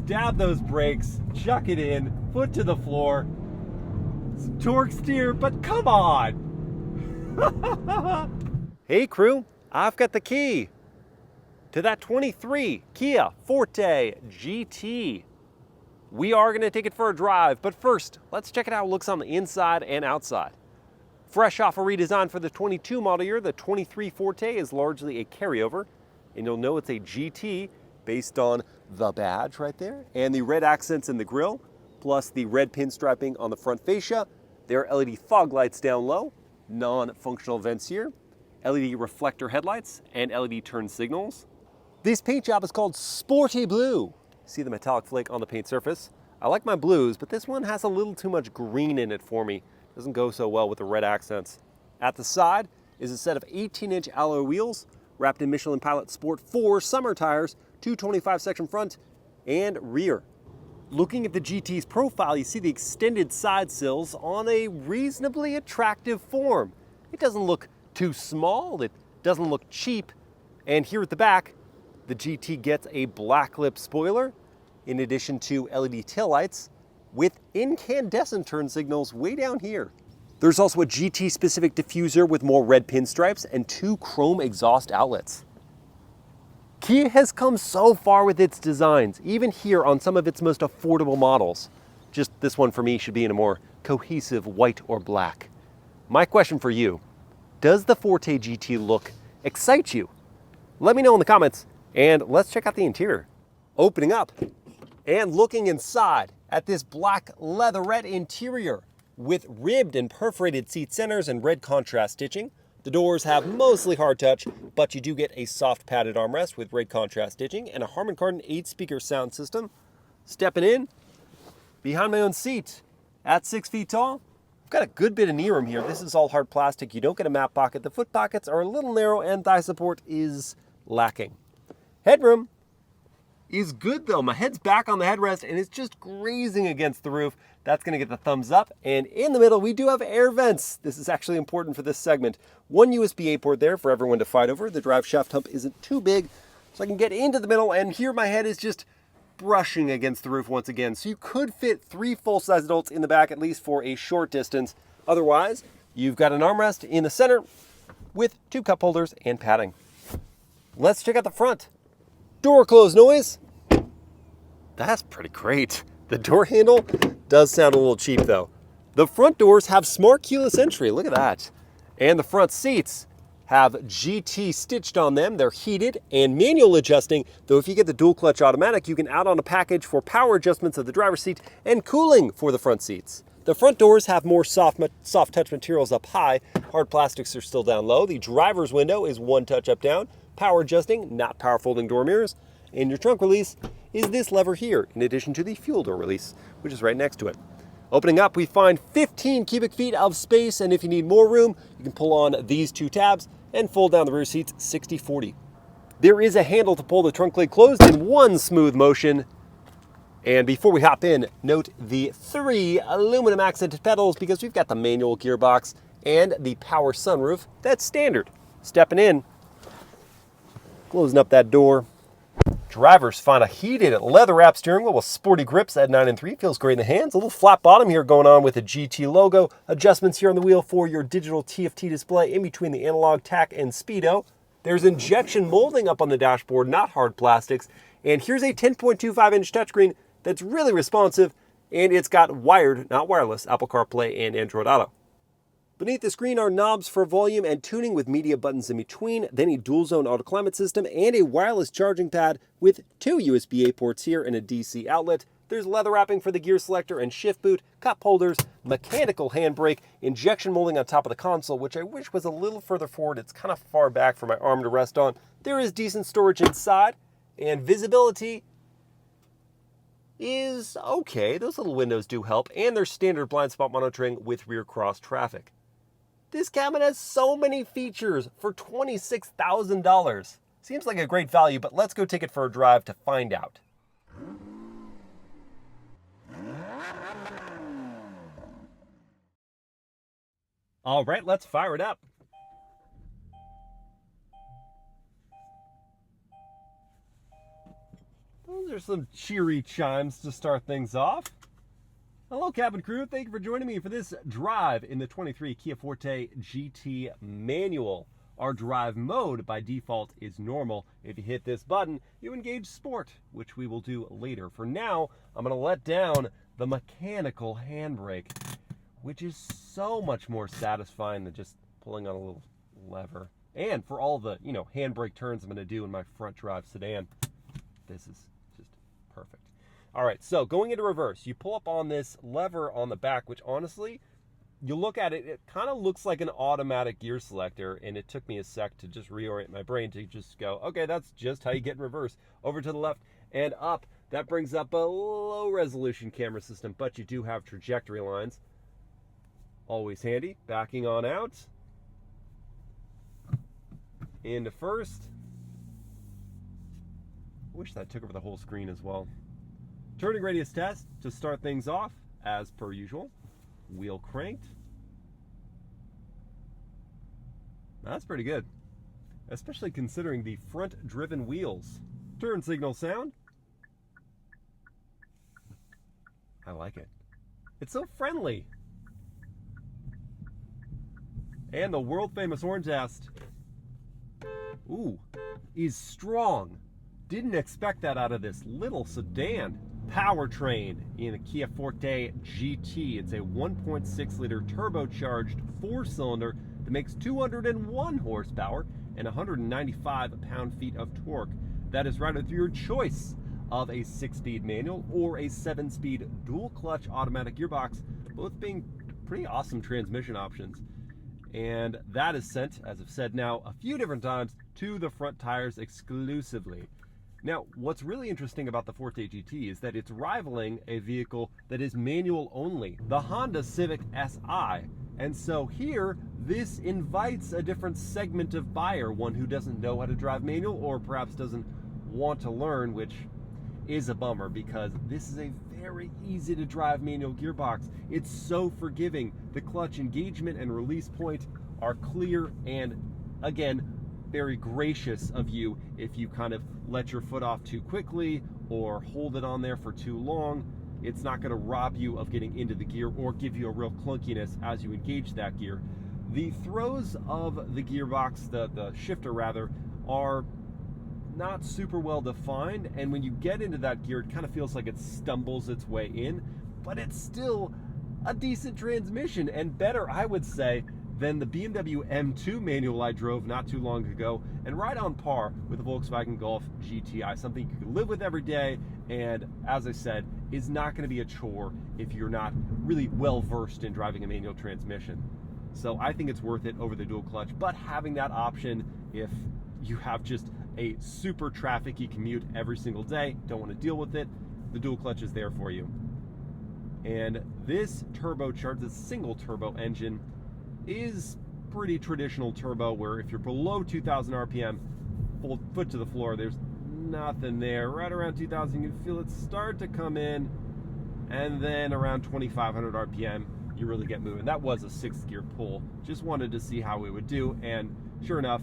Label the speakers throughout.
Speaker 1: stab those brakes, chuck it in, foot to the floor, torque steer, but come on. Hey crew, I've got the key to that 23 Kia Forte GT. We are going to take it for a drive, but first, let's check out how it looks on the inside and outside. Fresh off a redesign for the 22 model year, the 23 Forte is largely a carryover, and you'll know it's a GT based on the badge right there, and the red accents in the grille, plus the red pinstriping on the front fascia. There are LED fog lights down low, non-functional vents here, LED reflector headlights, and LED turn signals. This paint job is called Sporty Blue. See the metallic flake on the paint surface? I like my blues, but this one has a little too much green in it for me. Doesn't go so well with the red accents. At the side is a set of 18-inch alloy wheels wrapped in Michelin Pilot Sport 4 summer tires, 225 section front and rear. Looking at the GT's profile, you see the extended side sills on a reasonably attractive form. It doesn't look too small, it doesn't look cheap, and here at the back, the GT gets a black lip spoiler in addition to LED taillights with incandescent turn signals way down here. There's also a GT specific diffuser with more red pinstripes and 2 chrome exhaust outlets. Kia has come so far with its designs, even here on some of its most affordable models. Just this one for me should be in a more cohesive white or black. My question for you, does the Forte GT look excite you? Let me know in the comments. And let's check out the interior. Opening up and looking inside at this black leatherette interior with ribbed and perforated seat centers and red contrast stitching. The doors have mostly hard touch, but you do get a soft padded armrest with red contrast stitching and a Harman Kardon 8-speaker sound system. Stepping in, behind my own seat at 6 feet tall, I've got a good bit of knee room here. This is all hard plastic. You don't get a map pocket. The foot pockets are a little narrow and thigh support is lacking. Headroom is good though. My head's back on the headrest and it's just grazing against the roof. That's gonna get the thumbs up. And in the middle, we do have air vents. This is actually important for this segment. 1 USB-A port there for everyone to fight over. The drive shaft hump isn't too big, so I can get into the middle, and here my head is just brushing against the roof once again. So you could fit 3 full-size adults in the back, at least for a short distance. Otherwise, you've got an armrest in the center with 2 cup holders and padding. Let's check out the front. Door close noise. That's pretty great. The door handle does sound a little cheap though. The front doors have smart keyless entry, look at that. And the front seats have GT stitched on them. They're heated and manual adjusting, though if you get the dual clutch automatic, you can add on a package for power adjustments of the driver's seat and cooling for the front seats. The front doors have more soft touch materials up high. Hard plastics are still down low. The driver's window is 1 touch up down. Power adjusting, not power folding door mirrors. And your trunk release is this lever here, in addition to the fuel door release, which is right next to it. Opening up, we find 15 cubic feet of space, and if you need more room, you can pull on these 2 tabs and fold down the rear seats 60-40. There is a handle to pull the trunk lid closed in 1 smooth motion. And before we hop in, note the 3 aluminum accented pedals because we've got the manual gearbox and the power sunroof. That's standard. Stepping in, closing up that door. Drivers find a heated leather wrap steering wheel with sporty grips at 9 and 3. Feels great in the hands. A little flat bottom here going on with the GT logo. Adjustments here on the wheel for your digital TFT display in between the analog, tack, and speedo. There's injection molding up on the dashboard, not hard plastics. And here's a 10.25-inch touchscreen that's really responsive, and it's got wired, not wireless, Apple CarPlay and Android Auto. Beneath the screen are knobs for volume and tuning with media buttons in between, then a dual-zone auto climate system and a wireless charging pad with 2 USB-A ports here and a DC outlet. There's leather wrapping for the gear selector and shift boot, cup holders, mechanical handbrake, injection molding on top of the console, which I wish was a little further forward. It's kind of far back for my arm to rest on. There is decent storage inside, and visibility is okay. Those little windows do help, and there's standard blind spot monitoring with rear cross traffic. This cabin has so many features for $26,000. Seems like a great value, but let's go take it for a drive to find out. All right, let's fire it up. Those are some cheery chimes to start things off. Hello, cabin crew. Thank you for joining me for this drive in the 23 Kia Forte GT Manual. Our drive mode by default is normal. If you hit this button, you engage sport, which we will do later. For now, I'm going to let down the mechanical handbrake, which is so much more satisfying than just pulling on a little lever. And for all the, handbrake turns I'm going to do in my front drive sedan, this is just perfect. All right, so going into reverse, you pull up on this lever on the back, which honestly, you look at it, it kind of looks like an automatic gear selector, and it took me a sec to just reorient my brain to just go, okay, that's just how you get in reverse. Over to the left and up. That brings up a low resolution camera system, but you do have trajectory lines. Always handy. Backing on out. Into first. Wish that took over the whole screen as well. Turning radius test to start things off, as per usual. Wheel cranked. That's pretty good, especially considering the front driven wheels. Turn signal sound. I like it. It's so friendly. And the world famous orange test, ooh, is strong. Didn't expect that out of this little sedan. Powertrain in the Kia Forte GT. It's a 1.6 liter turbocharged 4-cylinder that makes 201 horsepower and 195 pound-feet of torque. That is routed through your choice of a 6-speed manual or a 7-speed dual-clutch automatic gearbox, both being pretty awesome transmission options. And that is sent, as I've said now a few different times, to the front tires exclusively. Now, what's really interesting about the Forte GT is that it's rivaling a vehicle that is manual only, the Honda Civic Si. And so here, this invites a different segment of buyer, one who doesn't know how to drive manual or perhaps doesn't want to learn, which is a bummer because this is a very easy to drive manual gearbox. It's so forgiving. The clutch engagement and release point are clear and, again, very gracious of you if you kind of let your foot off too quickly or hold it on there for too long. It's not going to rob you of getting into the gear or give you a real clunkiness as you engage that gear. The throws of the gearbox, the shifter rather, are not super well defined, and when you get into that gear it kind of feels like it stumbles its way in, but it's still a decent transmission and better, I would say, than the BMW M2 manual I drove not too long ago, and right on par with the Volkswagen Golf GTI, something you can live with every day, and as I said, is not going to be a chore if you're not really well versed in driving a manual transmission. So I think it's worth it over the dual clutch, but having that option if you have just a super trafficy commute every single day, don't want to deal with it, the dual clutch is there for you. And this turbocharged, this single turbo engine, is pretty traditional turbo where if you're below 2,000 RPM, full foot to the floor, there's nothing there. Right around 2,000, you can feel it start to come in, and then around 2,500 RPM, you really get moving. That was a 6th gear pull. Just wanted to see how it would do, and sure enough,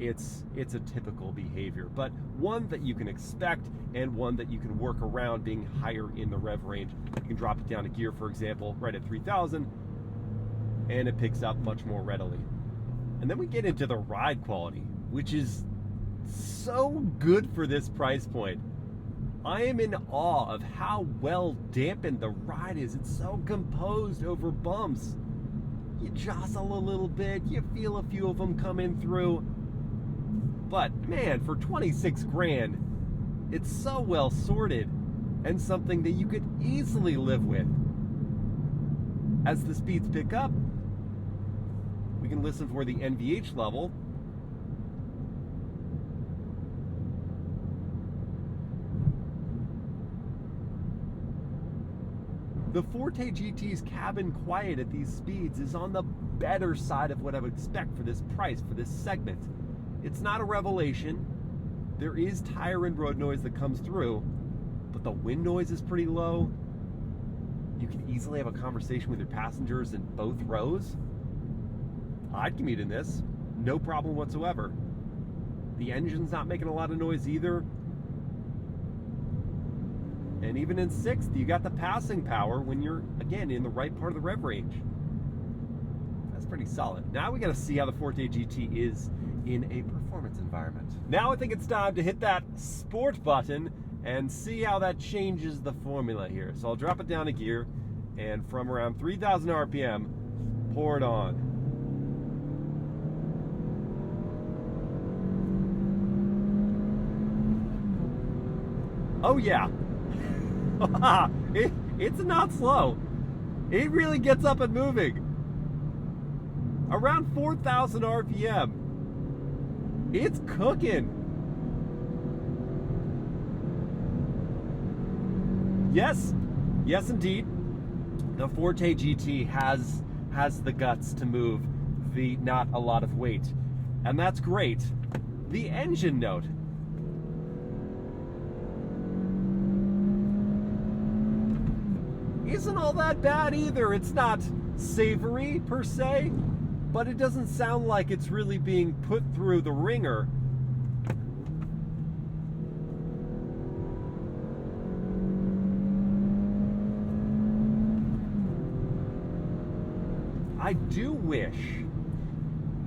Speaker 1: it's a typical behavior, but one that you can expect and one that you can work around being higher in the rev range. You can drop it down to gear, for example, right at 3,000, and it picks up much more readily. And then we get into the ride quality, which is so good for this price point. I am in awe of how well dampened the ride is. It's so composed over bumps. You jostle a little bit, you feel a few of them coming through. But man, for 26 grand, it's so well sorted and something that you could easily live with. As the speeds pick up, we can listen for the NVH level. The Forte GT's cabin quiet at these speeds is on the better side of what I would expect for this price, for this segment. It's not a revelation. There is tire and road noise that comes through, but the wind noise is pretty low. You can easily have a conversation with your passengers in both rows. I'd commute in this, no problem whatsoever. The engine's not making a lot of noise either. And even in 6th, you got the passing power when you're, again, in the right part of the rev range. That's pretty solid. Now we got to see how the Forte GT is in a performance environment. Now I think it's time to hit that sport button and see how that changes the formula here. So I'll drop it down a gear, and from around 3,000 RPM, pour it on. Oh yeah, it's not slow. It really gets up and moving. Around 4,000 RPM. It's cooking. Yes, yes indeed. The Forte GT has the guts to move the not a lot of weight. And that's great. The engine note. Isn't all that bad either. It's not savory per se, but it doesn't sound like it's really being put through the ringer. I do wish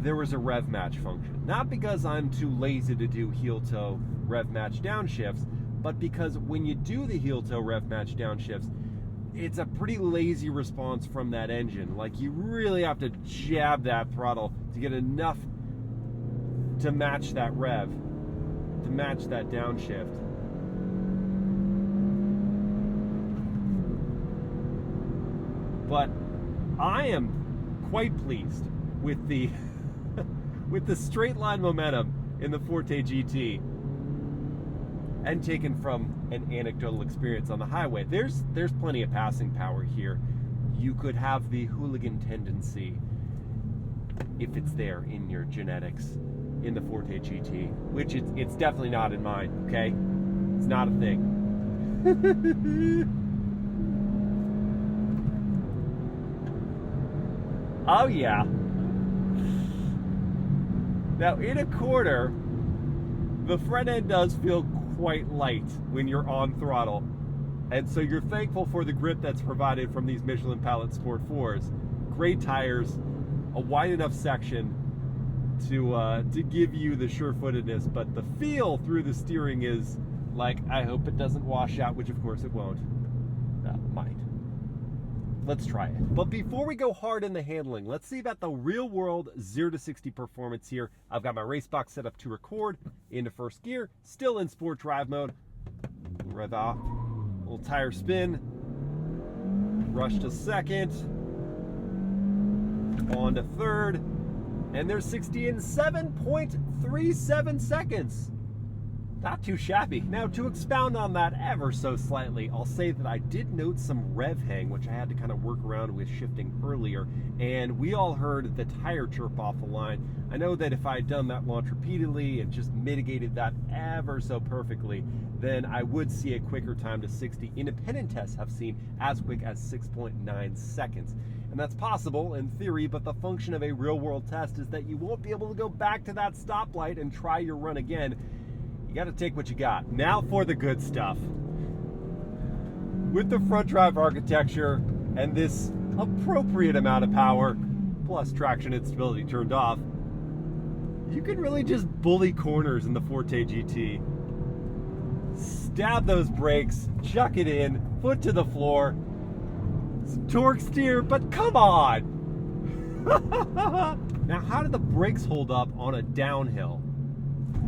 Speaker 1: there was a rev match function. Not because I'm too lazy to do heel toe rev match downshifts, but because when you do the heel toe rev match downshifts, it's a pretty lazy response from that engine. Like, you really have to jab that throttle to get enough to match that rev, to match that downshift. But I am quite pleased with the with the straight line momentum in the Forte GT, and taken from an anecdotal experience on the highway. There's plenty of passing power here. You could have the hooligan tendency, if it's there in your genetics, in the Forte GT, which it's definitely not in mine, okay? It's not a thing. Oh yeah. Now in a corner, the front end does feel quite light when you're on throttle, and so you're thankful for the grip that's provided from these Michelin Palette Sport 4s. Great tires, a wide enough section to give you the sure-footedness, but the feel through the steering is like, I hope it doesn't wash out, which of course it won't. Might. Let's try it. But before we go hard in the handling, let's see about the real-world 0 to 60 performance here. I've got my race box set up to record into first gear, still in sport drive mode. Rev off, little tire spin, rush to second, on to third, and there's 60 in 7.37 seconds. Not too shabby. Now, to expound on that ever so slightly, I'll say that I did note some rev hang, which I had to kind of work around with shifting earlier, and we all heard the tire chirp off the line. I know that if I had done that launch repeatedly and just mitigated that ever so perfectly, then I would see a quicker time to 60. Independent tests have seen as quick as 6.9 seconds. And that's possible in theory, but the function of a real-world test is that you won't be able to go back to that stoplight and try your run again. You got to take what you got. Now for the good stuff. With the front drive architecture and this appropriate amount of power, plus traction and stability turned off, you can really just bully corners in the Forte GT. Stab those brakes, chuck it in, foot to the floor, some torque steer, but come on! Now, how do the brakes hold up on a downhill?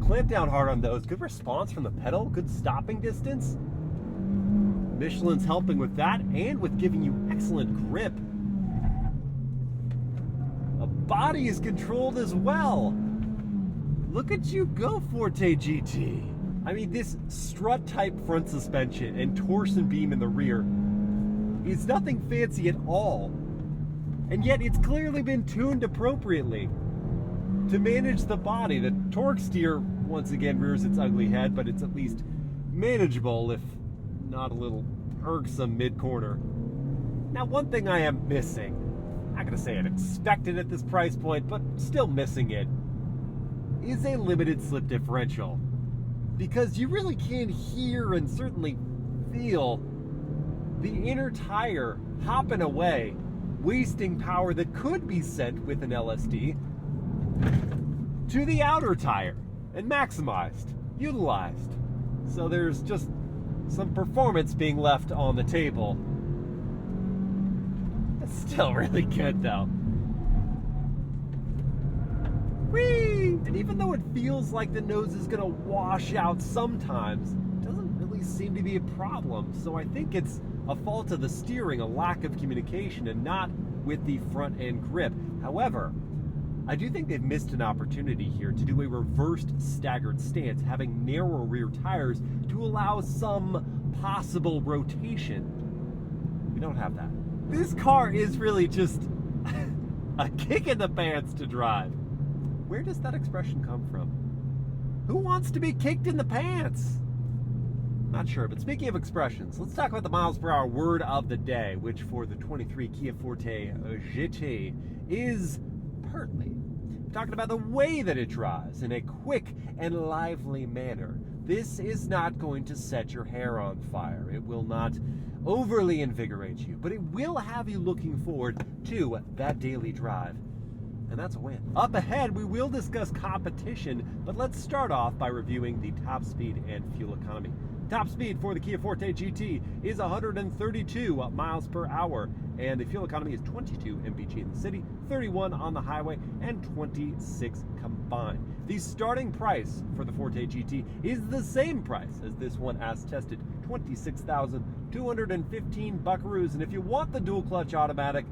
Speaker 1: Clamp down hard on those. Good response from the pedal, good stopping distance. Michelin's helping with that and with giving you excellent grip. The body is controlled as well. Look at you go, Forte GT. I mean, this strut type front suspension and torsion beam in the rear is nothing fancy at all. And yet it's clearly been tuned appropriately to manage the body. The torque steer once again rears its ugly head, but it's at least manageable, if not a little irksome mid-corner. Now, one thing I am missing, I'm not gonna say I'd expected at this price point, but still missing it, is a limited slip differential. Because you really can hear and certainly feel the inner tire hopping away, wasting power that could be sent with an LSD to the outer tire and maximized, utilized. So there's just some performance being left on the table. It's still really good though. Whee! And even though it feels like the nose is gonna wash out sometimes, it doesn't really seem to be a problem. So I think it's a fault of the steering, a lack of communication, and not with the front end grip. However, I do think they've missed an opportunity here to do a reversed staggered stance, having narrow rear tires to allow some possible rotation. We don't have that. This car is really just a kick in the pants to drive. Where does that expression come from? Who wants to be kicked in the pants? Not sure, but speaking of expressions, let's talk about the MilesPerHr word of the day, which for the 23 Kia Forte GT is pertly. Talking about the way that it drives in a quick and lively manner. This is not going to set your hair on fire. It will not overly invigorate you, but it will have you looking forward to that daily drive. And that's a win. Up ahead, we will discuss competition, but let's start off by reviewing the top speed and fuel economy. Top speed for the Kia Forte GT is 132 miles per hour, and the fuel economy is 22 mpg in the city, 31 on the highway, and 26 combined. The starting price for the Forte GT is the same price as this one as tested, 26,215 buckaroos, and if you want the dual clutch automatic,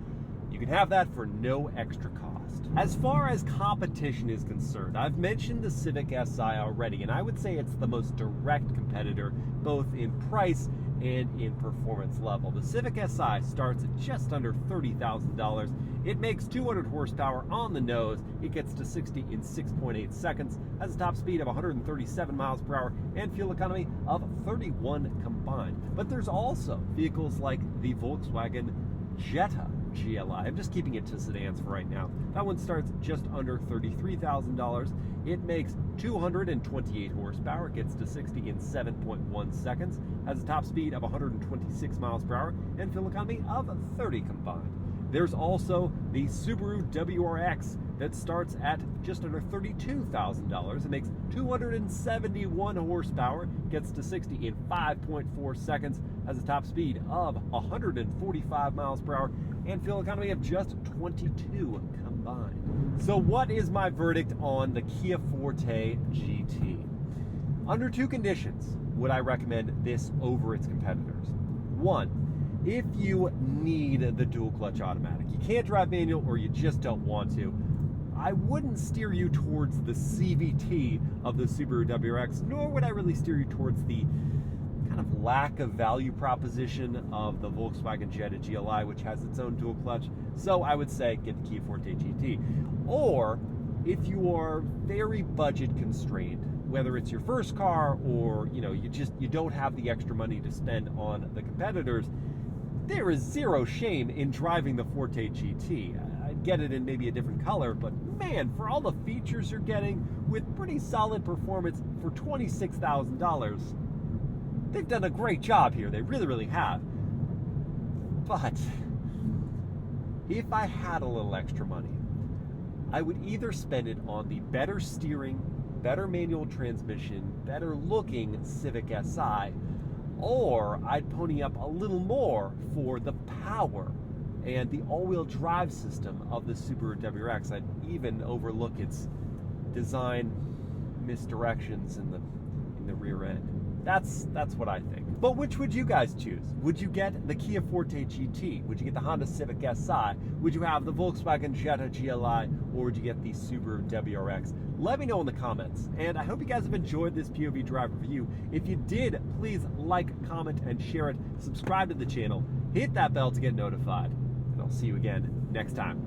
Speaker 1: you can have that for no extra cost. As far as competition is concerned, I've mentioned the Civic Si already, and I would say it's the most direct competitor, both in price and in performance level. The Civic Si starts at just under $30,000. It makes 200 horsepower on the nose. It gets to 60 in 6.8 seconds, has a top speed of 137 miles per hour, and fuel economy of 31 combined. But there's also vehicles like the Volkswagen Jetta GLI. I'm just keeping it to sedans for right now. That one starts just under $33,000. It makes 228 horsepower, gets to 60 in 7.1 seconds, has a top speed of 126 miles per hour, and fuel economy of 30 combined. There's also the Subaru WRX that starts at just under $32,000. It makes 271 horsepower, gets to 60 in 5.4 seconds, has a top speed of 145 miles per hour, and fuel economy of just 22 combined. So what is my verdict on the Kia Forte GT? Under two conditions would I recommend this over its competitors. One, if you need the dual clutch automatic, you can't drive manual or you just don't want to, I wouldn't steer you towards the CVT of the Subaru WRX, nor would I really steer you towards the kind of lack of value proposition of the Volkswagen Jetta GLI, which has its own dual clutch. So I would say get the Kia Forte GT. Or if you are very budget constrained, whether it's your first car or you don't have the extra money to spend on the competitors, there is zero shame in driving the Forte GT. I'd get it in maybe a different color, but man, for all the features you're getting with pretty solid performance for $26,000, they've done a great job here. They really, really have. But if I had a little extra money, I would either spend it on the better steering, better manual transmission, better looking Civic Si, or I'd pony up a little more for the power and the all-wheel drive system of the Subaru WRX. I'd even overlook its design misdirections in the rear end. That's what I think. But which would you guys choose? Would you get the Kia Forte GT? Would you get the Honda Civic Si? Would you have the Volkswagen Jetta GLI? Or would you get the Subaru WRX? Let me know in the comments. And I hope you guys have enjoyed this POV drive review. If you did, please like, comment, and share it. Subscribe to the channel. Hit that bell to get notified. And I'll see you again next time.